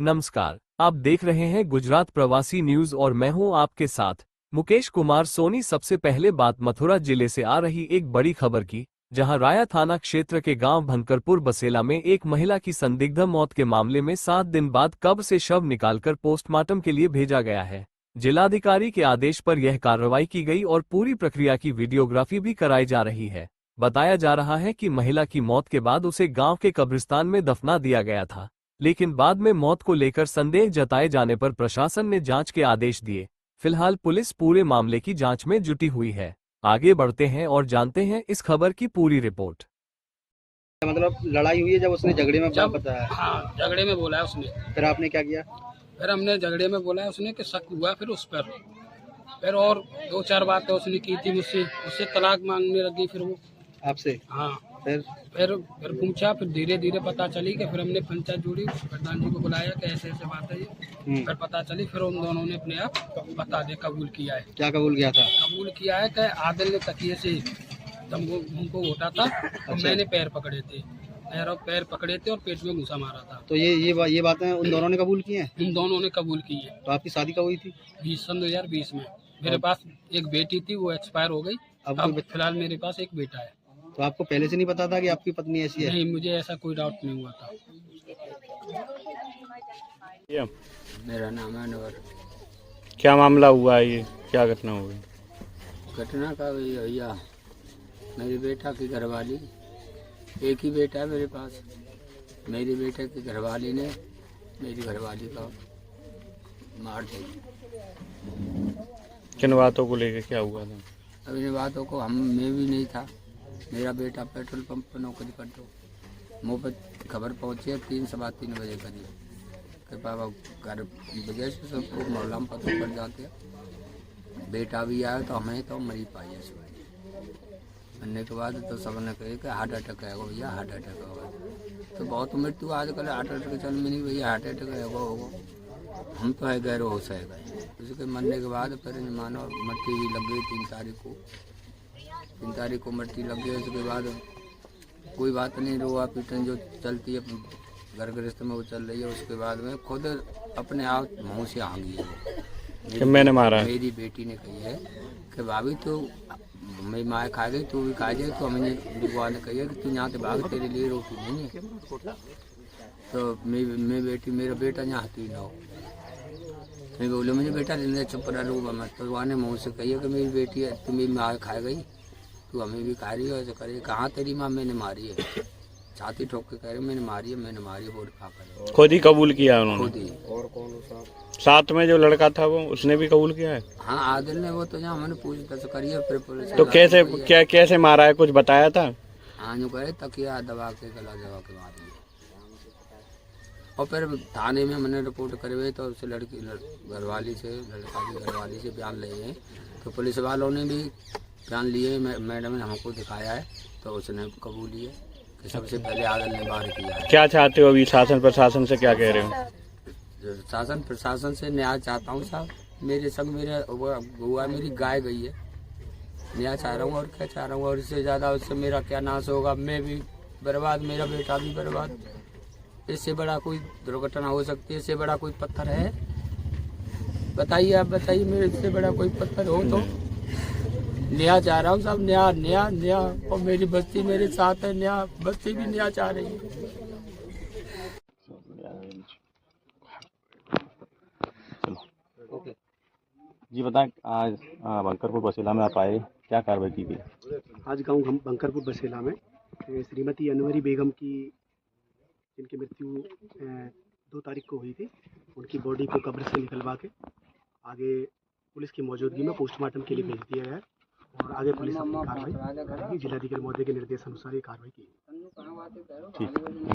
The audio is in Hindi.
नमस्कार, आप देख रहे हैं गुजरात प्रवासी न्यूज और मैं हूं आपके साथ मुकेश कुमार सोनी। सबसे पहले बात मथुरा जिले से आ रही एक बड़ी खबर की, जहां राया थाना क्षेत्र के गांव भंकरपुर बसेला में एक महिला की संदिग्ध मौत के मामले में 7 दिन बाद कब्र से शव निकालकर पोस्टमार्टम के लिए भेजा गया है। जिलाधिकारी के आदेश पर यह कार्रवाई की गई और पूरी प्रक्रिया की वीडियोग्राफी भी कराई जा रही है। बताया जा रहा है कि महिला की मौत के बाद उसे गांव के कब्रिस्तान में दफना दिया गया था, लेकिन बाद में मौत को लेकर संदेह जताए जाने पर प्रशासन ने जांच के आदेश दिए। फिलहाल पुलिस पूरे मामले की जांच में जुटी हुई है। आगे बढ़ते हैं और जानते हैं इस खबर की पूरी रिपोर्ट। मतलब लड़ाई हुई है जब उसने झगड़े में जब बताया? हाँ, झगड़े में बोला है उसने। फिर आपने क्या किया? फिर हमने झगड़े में बोला है उसने कि शक हुआ फिर उस पर। फिर और 2-4 बातें उसने की थी मुझसे, उससे तलाक मांगने लगी फिर वो आपसे? हाँ। फिर पूछा, फिर धीरे धीरे पता चली कि फिर हमने पंचायत जोड़ी, प्रधान जी को बुलाया कि ऐसे ऐसे बात है ये। फिर पता चली, फिर उन दोनों ने अपने आप बता दिया, कबूल किया है। क्या कबूल किया था? कबूल किया है कि आदिल ने तकिए से जब वो उनको उठा था तो मैंने पैर पकड़े थे और पेट में घुसा मारा था। तो ये बातें उन दोनों ने कबूल की हैं? इन दोनों ने कबूल की है। तो आपकी शादी कब हुई थी? 2020 में। मेरे पास एक बेटी थी, वो एक्सपायर हो गई। अब फिलहाल मेरे पास एक बेटा है। तो आपको पहले से नहीं पता था कि आपकी पत्नी ऐसी है? नहीं, मुझे ऐसा कोई डाउट नहीं हुआ था। मेरा नाम है अनवर। क्या मामला हुआ है, ये क्या घटना हुई? घटना का भैया, मेरे बेटा की घरवाली, एक ही बेटा है मेरे पास। मेरे बेटे की घरवाली ने मेरी घरवाली का मार दिया। किन बातों को लेकर क्या हुआ था? अब इन बातों को मैं भी नहीं था। मेरा बेटा पेट्रोल पंप पर नौकरी करता, मुँह पर खबर पहुँची है 3-3:15 बजे करीब कि पापा घर वजह से सबको मोहल्ला में पता पड़ जाते हैं। बेटा भी आया तो हमें तो मरी पाई है सुबह। मरने के बाद तो सबने कहे कि हार्ट अटैक आएगा भैया, हार्ट अटैक होगा। तो बहुत मृत्यु आजकल हार्ट अटैक चल में नहीं भैया, हार्ट अटैक आएगा होगा। हम तो है गैर होश है गए। उसके मरने के बाद फिर मानो मट्टी भी लग गई 3 तारीख को मट्टी लग गई। उसके बाद कोई बात नहीं, रोआ पीटन जो चलती है घर गृहस्थ में वो चल रही है। उसके बाद में खुद अपने आप मुँह से आंगी है। कि मैंने मारा? मेरी बेटी ने कही है कि भाभी तो मेरी माँ खा गई, तू भी खा जाए। तो हमें बुआ ने कही है कि तू यहाँ से भाग, तेरे लिए रोटी नहीं है। तो मेरा बेटा यहाँ आती ना हो। मैं बोलो मुझे बेटा लेने चुप रहा, रो मत। तो वहाँ ने मुँह से कही है कि मेरी बेटी है, तू मेरी माँ खा गई, तू हमें भी खा रही है, ऐसे करे। कहाँ तेरी माँ? मैंने मारी है। छाती ठोक के कह रहे मैंने मारी है वोट खा कर। खुद ही कबूल किया उन्होंने? खुद ही। और कौन साथ में जो लड़का था वो, उसने भी कबूल किया है? हाँ, आदिल ने। वो तो यहाँ मैंने पूछताछ करी है। फिर पुलिस तो कैसे मारा है, कुछ बताया था? हाँ, जो कहे तकिया दबा के, गला दबा के मार दिया। और फिर थाने में मैंने रिपोर्ट करवाई तो उससे लड़का की घरवाली से बयान लिए हैं। तो पुलिस वालों ने भी बयान लिए, मैडम ने हमको दिखाया है। तो उसने कबूल है कि सबसे पहले आदिल ने वार किया है। क्या चाहते हो अभी शासन प्रशासन से, क्या कह रहे हो? शासन प्रशासन से न्याय चाहता हूँ साहब। मेरे संग मेरा हुआ, मेरी गाय गई है, न्याय चाह रहा हूँ। और क्या चाह रहा हूँ? और इससे ज़्यादा उससे मेरा क्या नाश होगा? मैं भी बर्बाद, मेरा बेटा भी बर्बाद। इससे बड़ा कोई दुर्घटना हो सकती है? इससे बड़ा कोई पत्थर है? बताइए, आप बताइए, मेरे से बड़ा कोई पत्थर हो तो? न्याय चाह रहा हूँ साहब, न्याय। और मेरी बस्ती मेरे साथ है, न्याय बस्ती भी न्याय चाह रही है। जी बताएं, आज बंकरपुर बसेला में आप आए, क्या कार्रवाई की गई? आज गांव बंकरपुर बसेला में श्रीमती अनवरी बेगम की, जिनकी मृत्यु 2 तारीख को हुई थी, उनकी बॉडी को कब्र से निकलवा के आगे पुलिस की मौजूदगी में पोस्टमार्टम के लिए भेज दिया गया है। और आगे पुलिस अपनी कार्रवाई करेगी। जिलाधिकारी महोदय के निर्देश अनुसार ये कार्रवाई की। ठीक।